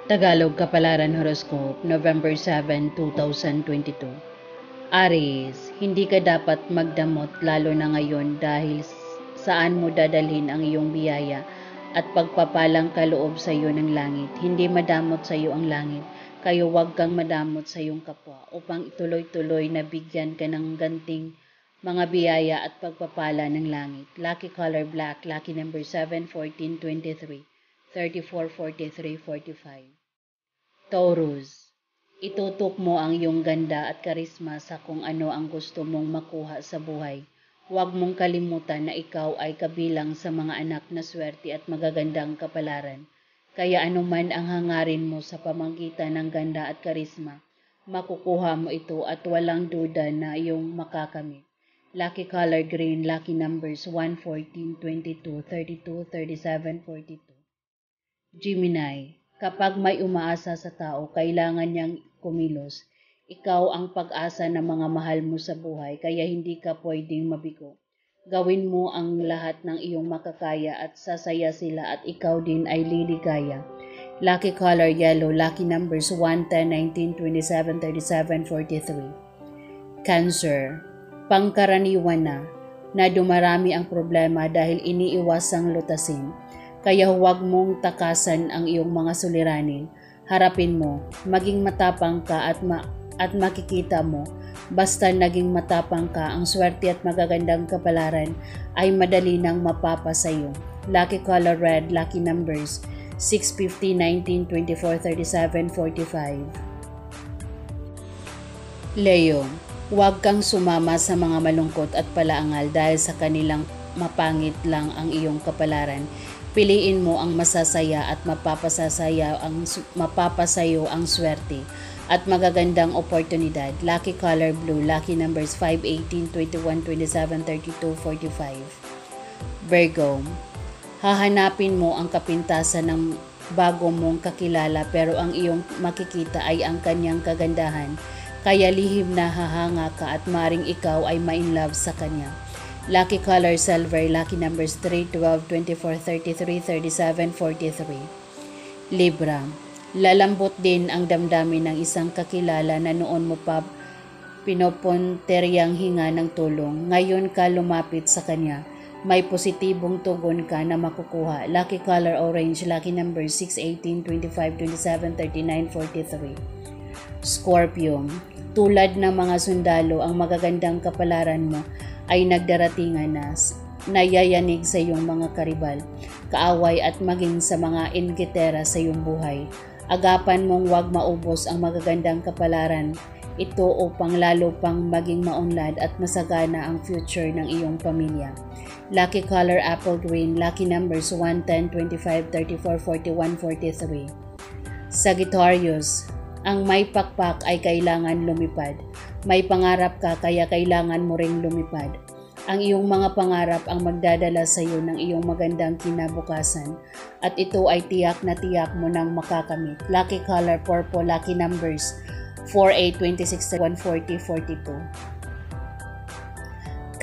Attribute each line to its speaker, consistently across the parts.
Speaker 1: Tagalog Kapalaran Horoscope, November 7, 2022. Aries, hindi ka dapat magdamot lalo na ngayon dahil saan mo dadalhin ang iyong biyaya at pagpapalang kaloob sa iyo ng langit. Hindi madamot sa iyo ang langit, kaya huwag kang madamot sa iyong kapwa upang ituloy-tuloy na bigyan ka ng ganting mga biyaya at pagpapala ng langit. Lucky color black, lucky number 7, 14, 23, 34, 43, 45. Taurus, itutok mo ang iyong ganda at karisma sa kung ano ang gusto mong makuha sa buhay. Huwag mong kalimutan na ikaw ay kabilang sa mga anak na swerte at magagandang kapalaran. Kaya anuman ang hangarin mo sa pamamagitan ng ganda at karisma, makukuha mo ito at walang duda na iyong makakamit. Lucky color green, lucky numbers 1, 14, 22, 32, 37, 42. Gemini, kapag may umaasa sa tao, kailangan niyang kumilos. Ikaw ang pag-asa ng mga mahal mo sa buhay, kaya hindi ka pwedeng mabigo. Gawin mo ang lahat ng iyong makakaya at sasaya sila at ikaw din ay liligaya. Lucky color yellow, lucky numbers 1, 10, 19, 27, 37, 43. Cancer, pangkaraniwan na dumarami ang problema dahil iniiwasang lutasin. Kaya huwag mong takasan ang iyong mga suliranin. Harapin mo, maging matapang ka at makikita mo. Basta naging matapang ka, ang swerte at magagandang kapalaran ay madali nang mapapa sa iyo. Lucky color red, lucky numbers 6, 15, 19, 24, 37, 45. Leo, huwag kang sumama sa mga malungkot at palaangal dahil sa kanilang mapangit lang ang iyong kapalaran. Piliin mo ang masasaya at mapapasayo ang swerte at magagandang oportunidad. Lucky color blue, lucky numbers 5, 18, 21, 27, 32, 45. Virgo, hahanapin mo ang kapintasan ng bago mong kakilala pero ang iyong makikita ay ang kanyang kagandahan. Kaya lihim na hahanga ka at maring ikaw ay ma-inlove sa kanya. Lucky color silver, lucky numbers 3, 12, 24, 33, 37, 43. Libra, lalambot din ang damdamin ng isang kakilala na noon mo pa pinopunteryang hinga ng tulong. Ngayon ka lumapit sa kanya. May positibong tugon ka na makukuha. Lucky color orange, lucky numbers 6, 18, 25, 27, 39, 43. Scorpio, tulad ng mga sundalo, ang magagandang kapalaran mo ay nagdaratingan na nayayanig sa iyong mga karibal, kaaway at maging sa mga inggitera sa iyong buhay. Agapan mong huwag maubos ang magagandang kapalaran ito upang lalo pang maging maunlad at masagana ang future ng iyong pamilya. Lucky color apple green, lucky numbers 1, 10, 25, 34, 41, 43. Sagittarius, ang may pakpak ay kailangan lumipad. May pangarap ka kaya kailangan mo ring lumipad. Ang iyong mga pangarap ang magdadala sa iyo ng iyong magandang kinabukasan at ito ay tiyak na tiyak mo nang makakamit. Lucky color purple, lucky numbers 4, 8, 26, 1, 40, 42.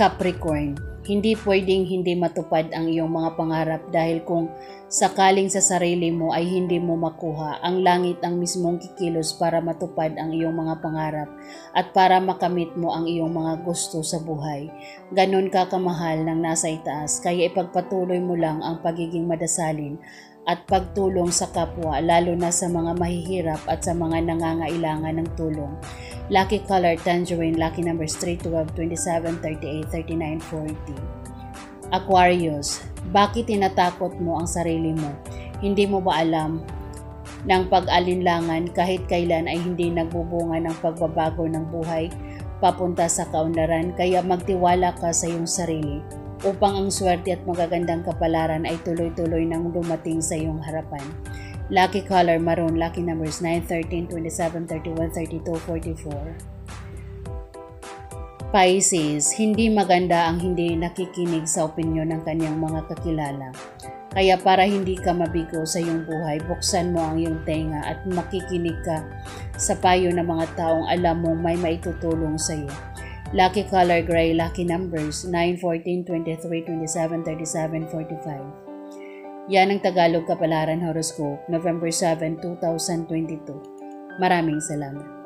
Speaker 1: Capricorn, hindi pwedeng hindi matupad ang iyong mga pangarap dahil kung sakaling sa sarili mo ay hindi mo makuha, ang langit ang mismong kikilos para matupad ang iyong mga pangarap at para makamit mo ang iyong mga gusto sa buhay. Ganon ka kamahal ng nasa itaas, kaya ipagpatuloy mo lang ang pagiging madasalin at pagtulong sa kapwa, lalo na sa mga mahihirap at sa mga nangangailangan ng tulong. Lucky color tangerine, lucky numbers 3, 12, 27, 38, 39, 40. Aquarius, bakit tinatakot mo ang sarili mo? Hindi mo ba alam ng pag-alinlangan kahit kailan ay hindi nagbubunga ng pagbabago ng buhay papunta sa kaunlaran? Kaya magtiwala ka sa iyong sarili upang ang swerte at magagandang kapalaran ay tuloy-tuloy nang dumating sa iyong harapan. Lucky color maroon, lucky numbers 9, 13, 27, 31, 32, 44. Pisces, hindi maganda ang hindi nakikinig sa opinyon ng kanyang mga kakilala. Kaya para hindi ka mabigo sa iyong buhay, buksan mo ang iyong tenga at makikinig ka sa payo ng mga taong alam mong may maitutulong sa iyo. Lucky color gray, lucky numbers 9, 14, 23, 27, 37, 45. Yan ang Tagalog Kapalaran Horoscope, November 7, 2022. Maraming salamat.